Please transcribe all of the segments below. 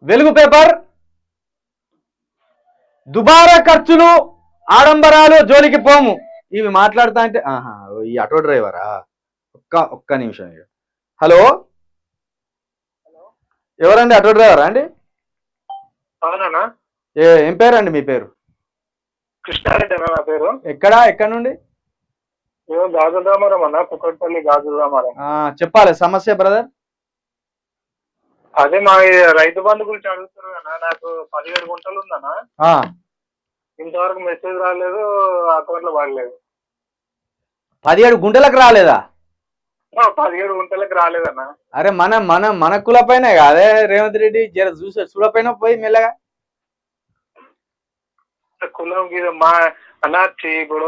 వెలుగు పేపర్ దుబారా ఖర్చులు ఆడంబరాలు జోలికి పోము ఇవి మాట్లాడుతా అంటే ఈ ఆటో డ్రైవరా ఒక్క నిమిషం. హలో ఎవరండి? ఆటో డ్రైవరా అండి? అవునా? ఏం పేరండి మీ పేరు? కృష్ణారెడ్డి అన్న నా పేరు. ఎక్కడ నుండి? గాజుల రామారం అన్న, కుక్కట్పల్లి గాజుల రామారం. చెప్పాలి సమస్య బ్రదర్. అదే మా రైతు బంధు గురించి అడుగుతున్నారు అన్న. నాకు 17 గుంటలు ఉందన్న. ఇంతవరకు మెసేజ్ రాలేదు, అకౌంట్ లో పడలేదు. 17 గుంటలకు రాలేదా? 17 గుంటలకు రాలేదన్న. అరే మన కుల పైన కాదే రేవంత్ రెడ్డి జర చూడపైన పోయి మెల్లగా కులం మా అన్న. ఇప్పుడు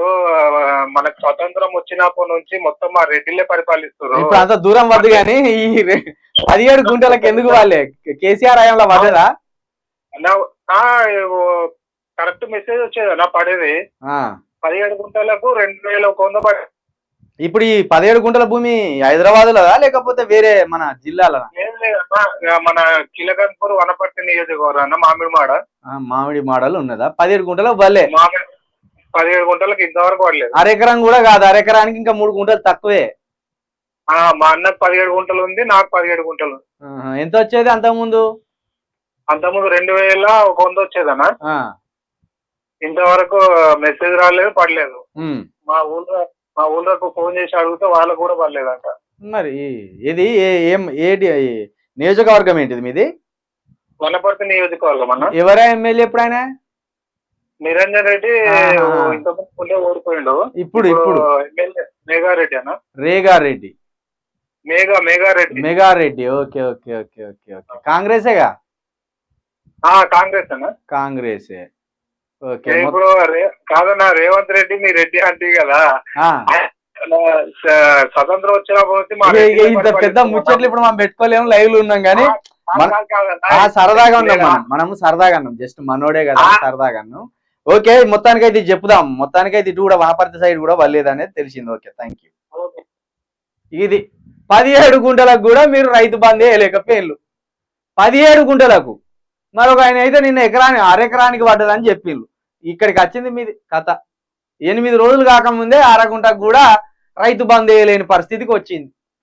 మనకు స్వతంత్రం వచ్చినప్పటి నుంచి మొత్తం మా రెడ్డిలే పరిపాలిస్తున్నారు. ఇప్పుడు అంత దూరం వద్దు కానీ ఈ 17 గుంటలకు ఎందుకు వాళ్ళే? కేసీఆర్ హయాంలో పడ్డదా? కరెక్ట్ మెసేజ్ వచ్చేది అన్న పడేది. 17 గుంటలకు 2100 పడేది. ఇప్పుడు ఈ 17 గుంటల భూమి హైదరాబాద్ లోదా లేకపోతే వేరే మన జిల్లాలో? ఏం లేదన్నా, మన కిలగన్పూర్ వనపర్తి నియోజకవర్గం అన్న. మామిడి మాడలు ఉన్నదా? 17 గుంటలకు వల్లే. 17 గుంటలకు ఇంతవరకు పడలేదు. అరెకరం కూడా కాదు, అరెకరానికి ఇంకా 3 గుంటలు తక్కువే. మా అన్నకు 17 గుంటలు ఉంది, నాకు 17 గుంటలు. ఎంత వచ్చేది అంతకుముందు? 2100 వచ్చేదన్నా. ఇంతవరకు మెసేజ్ రాలేదు, పడలేదు. మా ఊళ్ళోకి ఫోన్ చేసి అడిగితే వాళ్ళకు కూడా పడలేదంట. మరి ఇది ఏది నియోజకవర్గం ఏంటిది మీది? వనపర్తి నియోజకవర్గం అన్న. ఎవరా ఎమ్మెల్యే ఎప్పుడైనా? నిరంజన్ రెడ్డి ఇంతకుముందే ఓడిపోయిండు. ఇప్పుడు ఎమ్మెల్యే మేఘారెడ్డి అన్న. Rega Reddy Megha Reddy. Okay okay okay okay okay. కాంగ్రెసేగా? కాంగ్రెస్ అన్న. కాంగ్రెసే. ఓకే. ఇప్పుడు కాదన్నా, రేవంత్ రెడ్డి మీ రెడ్డి అంటే కదా, స్వతంత్రం వచ్చినప్పుడు ఇంత పెద్ద ముచ్చట్లు ఇప్పుడు మనం పెట్టుకోలేము, లైవ్ లో ఉన్నాం కానీ సరదాగా ఉన్నాం. మనము సరదాగా అన్నాం, జస్ట్ మనోడే కదా సరదాగా అన్నాం. ఓకే, మొత్తానికైతే చెప్పుదాం. మొత్తానికైతే ఇటు కూడా వనపర్తి సైడ్ కూడా వల్లేదనేది తెలిసింది. Okay, thank you. ఇది 17 గుంటలకు కూడా మీరు రైతు బంద్ వేయలేకపోయిన్లు. 17 గుంటలకు. మరొక ఆయన అయితే నిన్న అరెకరానికి పడ్డదని చెప్పిండ్రు. ఇక్కడికి వచ్చింది మీది కథ. 8 రోజులు కాకముందే 1/2 గుంటకు కూడా రైతు బంద్ వేయలేని పరిస్థితికి వచ్చింది.